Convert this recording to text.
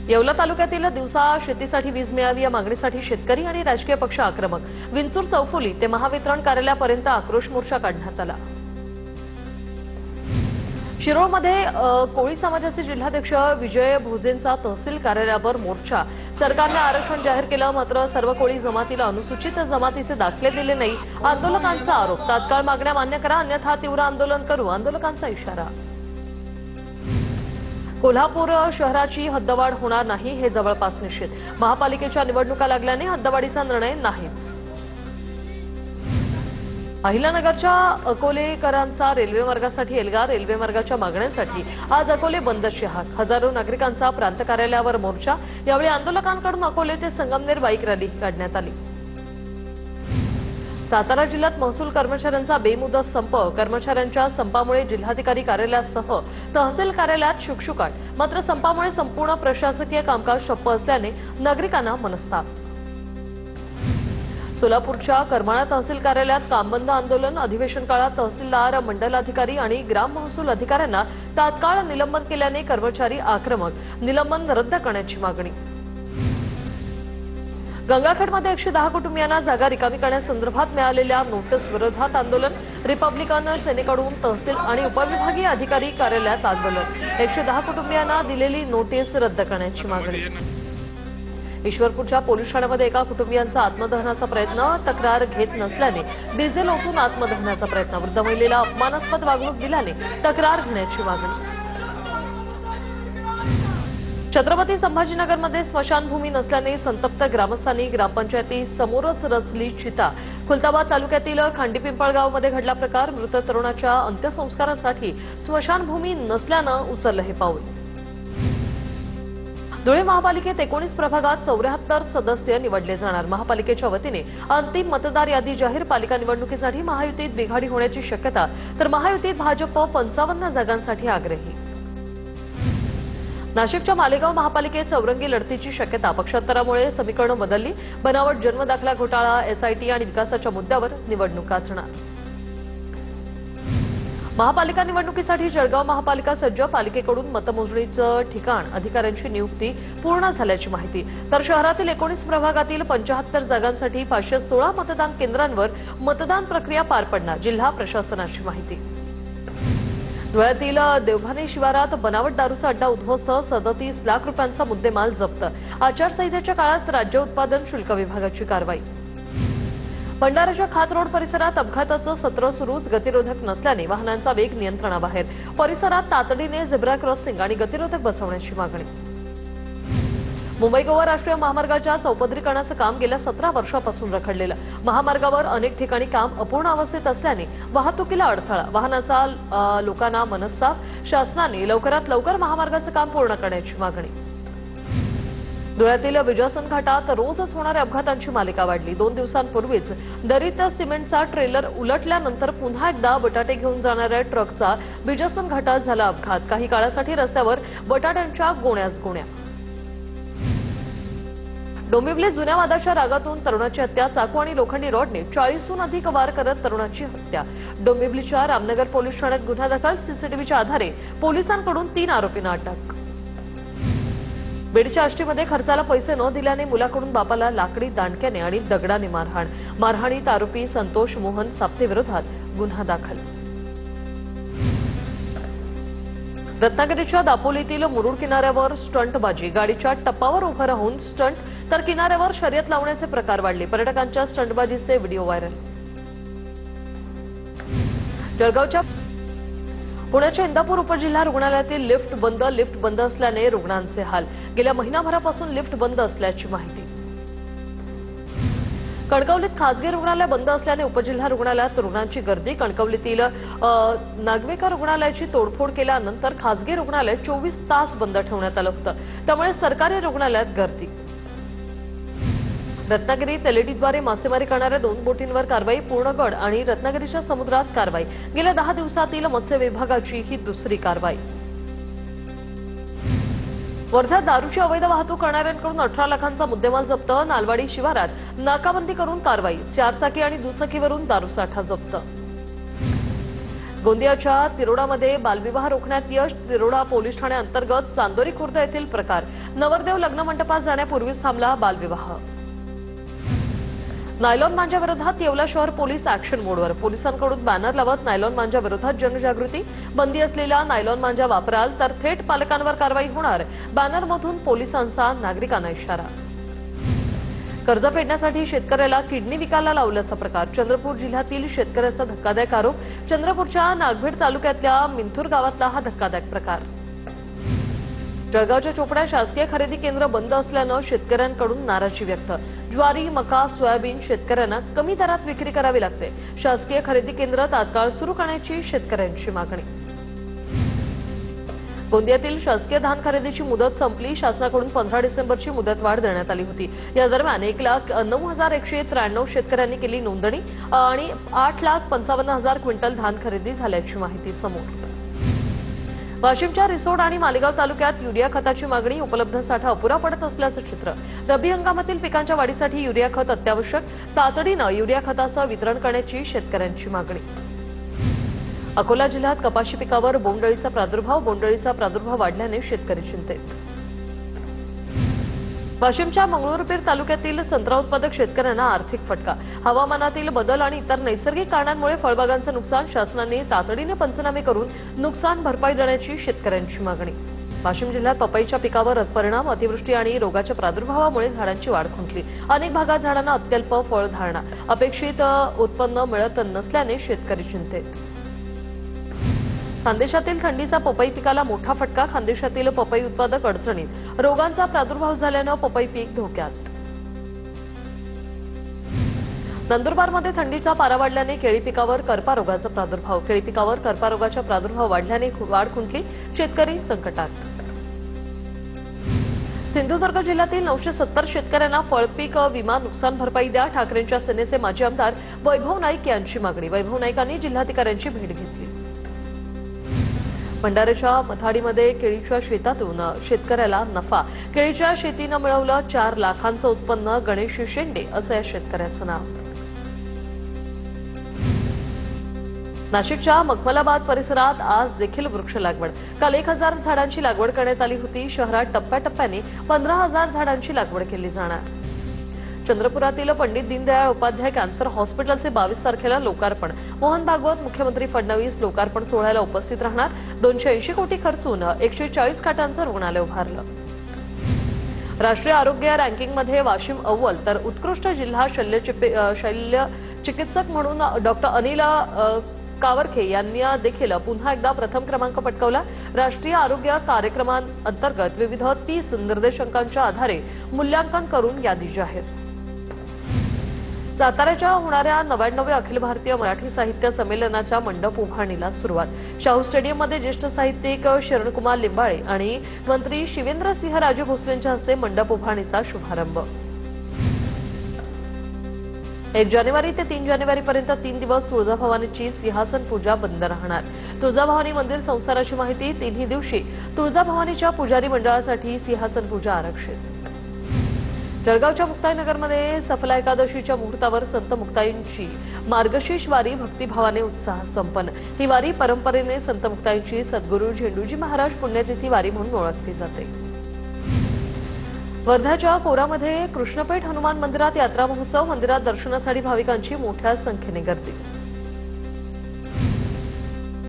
येवला तालुक्यातील दिवसा शेतीसाठी वीज मिळावी या मागणीसाठी शेतकरी आणि राजकीय पक्ष आक्रमक. विंचूर चौफुली ते महावितरण कार्यालयापर्यंत आक्रोश मोर्चा काढण्यात आला. शिरोळमध्ये कोळी समाजाचे जिल्हाध्यक्ष विजय भोजेंचा तहसील कार्यालयावर मोर्चा. सरकारने आरक्षण जाहीर केलं, मात्र सर्व कोळी जमातीला अनुसूचित जमातीचे दाखले दिले नाही. आंदोलकांचा आरोप. तात्काळ मागण्या मान्य करा, अन्यथा तीव्र आंदोलन करू, आंदोलकांचा इशारा. कोल्हापूर शहराची हद्दवाढ होणार नाही हे जवळपास निश्चित. महापालिकेच्या निवडणुका लागल्याने हद्दवाढीचा निर्णय नाहीच. अहिल्यानगरच्या अकोलेकरांचा रेल्वे मार्गासाठी एल्गार. रेल्वे मार्गाच्या मागण्यांसाठी आज अकोले बंदची हाक. हजारो नागरिकांचा प्रांत कार्यालयावर मोर्चा. यावेळी आंदोलकांकडून अकोले ते संगमनेर बाईक रॅली काढण्यात आली. सातारा जिल्ह्यात महसूल कर्मचाऱ्यांचा बेमुदत संप. कर्मचाऱ्यांच्या संपामुळे जिल्हाधिकारी कार्यालयासह तहसील कार्यालयात शुकशुकाट. मात्र संपामुळे संपूर्ण प्रशासकीय कामकाज ठप्प असल्याने नागरिकांना मनस्ताप. सोलापूरच्या करमाळा तहसील कार्यालयात कामबंद आंदोलन. अधिवेशन काळात तहसीलदार, मंडलाधिकारी आणि ग्राम महसूल अधिकाऱ्यांना तात्काळ निलंबन केल्याने कर्मचारी आक्रमक. निलंबन रद्द करण्याची मागणी. गंगाखेडमध्ये 110 कुटुंबियांना जागा रिकामी करण्यासंदर्भात मिळालेल्या नोटीस विरोधात आंदोलन. रिपब्लिकन सेनेकडून तहसील आणि उपविभागीय अधिकारी कार्यालयात आंदोलन. 110 कुटुंबियांना दिलेली नोटीस रद्द करण्याची मागणी. ईश्वरपूरच्या पोलीस ठाण्यामध्ये एका कुटुंबियांचा आत्मदहनाचा प्रयत्न. तक्रार घेत नसल्याने डिझेल ओतून आत्मदहनाचा प्रयत्न. वृद्ध महिलेला अपमानास्पद वागणूक दिल्याने तक्रार घेण्याची मागणी. छत्रपती संभाजीनगरमध्ये स्मशानभूमी नसल्याने संतप्त ग्रामस्थांनी. ग्रामपंचायती समोरच रचली चिता. खुलताबाद तालुक्यातील खांडीपिंपळगावमध्ये घडला प्रकार. मृत तरुणाच्या अंत्यसंस्कारासाठी स्मशानभूमी नसल्यानं उचललं हे पाऊल. धुळे महापालिकेत 19 प्रभागात 74 सदस्य निवडले जाणार. महापालिकेच्या वतीने अंतिम मतदार यादी जाहीर. पालिका निवडणुकीसाठी महायुतीत बिघाडी होण्याची शक्यता, तर महायुतीत भाजप 55 जागांसाठी आग्रही. नाशिकच्या मालेगाव महापालिकेत चौरंगी लढतीची शक्यता. पक्षांतरामुळे समीकरणं बदलली. बनावट जन्मदाखला घोटाळा, एसआयटी आणि विकासाच्या मुद्द्यावर निवडणूक गाजणार. महापालिका निवडणुकीसाठी जळगाव महापालिका सज्ज. पालिकेकडून मतमोजणीचं ठिकाण अधिकाऱ्यांची नियुक्ती पूर्ण झाल्याची माहिती. तर शहरातील 19 प्रभागातील 75 जागांसाठी 516 मतदान केंद्रांवर मतदान प्रक्रिया पार पडणार. जिल्हा प्रशासनाची माहिती. धुळ्यातील देवभाने शिवारात बनावट दारूचा अड्डा उद्ध्वस्त. 37 लाख रुपयांचा मुद्देमाल जप्त. आचारसंहितेच्या काळात राज्य उत्पादन शुल्क विभागाची कारवाई. भंडाराच्या खात रोड परिसरात अपघाताचं सत्र सुरूच. गतिरोधक नसल्याने वाहनांचा वेग नियंत्रणाबाहेर. परिसरात तातडीने झेब्रा क्रॉसिंग आणि गतिरोधक बसवण्याची मागणी. मुंबई गोवा राष्ट्रीय महामार्गाच्या चौपदरीकरणाचं काम गेल्या 17 वर्षापासून रखडलेलं. महामार्गावर अनेक ठिकाणी काम अपूर्ण अवस्थेत असल्याने वाहतुकीला अडथळा. वाहनाचा लोकांना मनस्ताप. शासनाने लवकरात लवकर महामार्गाचं काम पूर्ण करण्याची मागणी. धुळ्यातील विजयसन घाटात रोजच होणाऱ्या अपघातांची मालिका वाढली. 2 दिवसांपूर्वीच दरीत सिमेंटचा ट्रेलर उलटल्यानंतर पुन्हा एकदा बटाटे घेऊन जाणाऱ्या ट्रकचा विजयसन घाटात झाला अपघात. काही काळासाठी रस्त्यावर बटाट्यांच्या गोण्याच गोण्या. डोंबिवलीत जुन्या वादाच्या रागातून तरुणाची हत्या. चाकू आणि लोखंडी रॉडने 40हून अधिक वार करत तरुणाची हत्या. डोंबिवलीच्या रामनगर पोलीस ठाण्यात गुन्हा दाखल. सीसीटीव्हीच्या आधारे पोलिसांकडून 3 आरोपींना अटक. बीडच्या आष्टीमध्ये खर्चाला पैसे न दिल्याने मुलाकडून बापाला लाकडी दांडक्याने आणि दगडाने मारहाण. मारहाणीत आरोपी संतोष मोहन साप्ते विरोधात गुन्हा दाखल. रत्नागिरीच्या दापोलीतील मुरुड किनाऱ्यावर स्टंटबाजी. गाडीच्या टप्पावर उभं राहून स्टंट, तर किनाऱ्यावर शर्यत लावण्याचे प्रकार वाढले. पर्यटकांच्या स्टंटबाजीचे व्हिडिओ व्हायरल. जळगावच्या पुण्याच्या इंदापूर उपजिल्हा रुग्णालयातील लिफ्ट बंद असल्याने रुग्णांचे हाल. गेल्या महिनाभरापासून लिफ्ट बंद असल्याची माहिती. कणकवलीत खासगी रुग्णालय बंद असल्याने उपजिल्हा रुग्णालयात रुग्णांची गर्दी. कणकवलीतील नागवेकर रुग्णालयाची तोडफोड केल्यानंतर खासगी रुग्णालय 24 तास बंद ठेवण्यात आलं होतं. त्यामुळे सरकारी रुग्णालयात गर्दी. रत्नागिरीत एलईडीद्वारे मासेमारी करणाऱ्या 2 बोटींवर कारवाई. पूर्णगड आणि रत्नागिरीच्या समुद्रात कारवाई. गेल्या 10 दिवसातील मत्स्य विभागाची ही दुसरी कारवाई. वर्ध्यात दारूची अवैध वाहतूक करणाऱ्यांकडून 18 लाखांचा मुद्देमाल जप्त. नालवाडी शिवारात नाकाबंदी करून कारवाई. 4 चाकी आणि दुचाकीवरून दारूसाठा जप्त. गोंदियाच्या तिरोडामध्ये बालविवाह रोखण्यात यश. तिरोडा पोलीस ठाणे अंतर्गत चांदोरी खुर्द येथील प्रकार. नवरदेव लग्न मंडपात जाण्यापूर्वीच थांबला बालविवाह. नायलॉन मांजा विरोधात येवला शहर पोलीस ऍक्शन मोडवर. पोलिसांकडून बॅनर लावत नायलॉन मांजा विरोधात जनजागृती. बंदी असलेला नायलॉन मांजा वापराल तर थेट पालकांवर कारवाई होणार. बॅनरमधून पोलिसांचा नागरिकांना इशारा. कर्ज फेडण्यासाठी शेतकऱ्याला किडनी विकायला लावल्याचा प्रकार. चंद्रपूर जिल्ह्यातील शेतकऱ्याचा धक्कादायक आरोप. चंद्रपूरच्या नागभीड तालुक्यातल्या मिंथूर गावातला हा धक्कादायक प्रकार. जळगावच्या चोपडा शासकीय खरेदी केंद्र बंद असल्यानं शेतकऱ्यांकडून नाराजी व्यक्त. ज्वारी, मका, सोयाबीन शेतकऱ्यांना कमी दरात विक्री करावी लागते. शासकीय खरेदी केंद्र तात्काळ सुरू करण्याची शेतकऱ्यांची मागणी. गोंदियातील शासकीय धान खरेदीची मुदत संपली. शासनाकडून 15 डिसेंबरची मुदतवाढ देण्यात आली होती. या दरम्यान 1,09,193 शेतकऱ्यांनी केली नोंदणी आणि 8,55,000 क्विंटल धान खरेदी झाल्याची माहिती समोर. वाशिमच्या रिसोड आणि मालेगाव तालुक्यात युरिया खताची मागणी. उपलब्ध साठा अपुरा पडत असल्याचं चित्र. रब्बी हंगामातील पिकांच्या वाढीसाठी युरिया खत अत्यावश्यक. तातडीनं युरिया खताचं वितरण करण्याची शेतकऱ्यांची मागणी. अकोला जिल्ह्यात कपाशी पिकावर बोंडअळीचा प्रादुर्भाव. बोंडअळीचा प्रादुर्भाव वाढल्याने शेतकरी चिंतेत. वाशिमच्या मंगळूरपीर तालुक्यातील संत्रा उत्पादक शेतकऱ्यांना आर्थिक फटका. हवामानातील बदल आणि इतर नैसर्गिक कारणांमुळे फळबागांचं नुकसान. शासनाने तातडीने पंचनामे करून नुकसान भरपाई देण्याची शेतकऱ्यांची मागणी. वाशिम जिल्ह्यात पपईच्या पिकावर परिणाम. अतिवृष्टी आणि रोगाच्या प्रादुर्भावामुळे झाडांची वाढ खुंटली. अनेक भागात झाडांना अत्यल्प फळधारणा. अपेक्षित उत्पन्न मिळत नसल्याने शेतकरी चिंतेत. खानदेशातील थंडीचा पपई पिकाला मोठा फटका. खानदेशातील पपई उत्पादक अडचणीत. रोगांचा प्रादुर्भाव झाल्यानं पपई पीक धोक्यात. नंदुरबारमध्ये थंडीचा पारा वाढल्याने केळी पिकावर करपा रोगाचा प्रादुर्भाव. केळी पिकावर करपा रोगाचा प्रादुर्भाव वाढल्याने वाढ खुंटली. शेतकरी संकटात. सिंधुदुर्ग जिल्ह्यातील 970 शेतकऱ्यांना फळपीक विमा नुकसान भरपाई द्या. ठाकरेंच्या सेनेचे माजी आमदार वैभव नाईक यांची मागणी. वैभव नाईकांनी जिल्हाधिकाऱ्यांची भेट घेतली. भंडाऱ्याच्या मथाडीमध्ये केळीच्या शेतातून शेतकऱ्याला नफा. केळीच्या शेतीनं मिळवलं 4 लाखांचं उत्पन्न. गणेश शेंडे असं या शेतकऱ्याचं नाव. नाशिकच्या मखमलाबाद परिसरात आज देखील वृक्ष लागवड. काल 1,000 झाडांची लागवड करण्यात आली होती. शहरात टप्प्याटप्प्याने 15,000 झाडांची लागवड केली जाणार. चंद्रपुरातील पंडित दीनदयाळ उपाध्याय कॅन्सर हॉस्पिटलचे 22 तारखेला लोकार्पण. मोहन भागवत, मुख्यमंत्री फडणवीस लोकार्पण सोहळ्याला उपस्थित राहणार. 280 कोटी खर्चून 140 खाटांचं रुग्णालय उभारलं. राष्ट्रीय आरोग्य रँकिंगमध्ये वाशिम अव्वल तर उत्कृष्ट जिल्हा शल्य चिकित्सक म्हणून डॉक्टर अनिल कावरखे यांनी देखील पुन्हा एकदा प्रथम क्रमांक पटकावला. राष्ट्रीय आरोग्य कार्यक्रमांतर्गत विविध 30 निर्देशांकांच्या आधारे मूल्यांकन करून यादी जाहीर. साताऱ्याच्या होणाऱ्या 99व्या अखिल भारतीय मराठी साहित्य संमेलनाच्या मंडप उभारणीला सुरुवात. शाहू स्टेडियममध्ये ज्येष्ठ साहित्यिक शरणकुमार लिंबाळे आणि मंत्री शिवेंद्रसिंहराजे भोसलेंच्या हस्ते मंडप उभारणीचा शुभारंभ. 1 जानेवारी ते 3 जानेवारीपर्यंत 3 दिवस तुळजाभवानीची सिंहासन पूजा बंद राहणार. तुळजाभवानी मंदिर संस्थानाची माहिती. 3ही दिवशी तुळजाभवानीच्या पुजारी मंडळासाठी सिंहासन पूजा आरक्षित. जळगावच्या मुक्ताईनगरमध्ये सफला एकादशीच्या मुहूर्तावर संत मुक्ताईंची मार्गशीर्ष वारी भक्तिभावाने उत्साह संपन्न. ही वारी परंपरेने संत मुक्ताईंची सद्गुरू झेंडूजी महाराज पुण्यतिथी वारी म्हणून ओळखली जाते. वर्ध्याच्या कोरामध्ये कृष्णपेठ हनुमान मंदिरात यात्रा महोत्सव. मंदिरात दर्शनासाठी भाविकांची मोठ्या संख्येने गर्दी.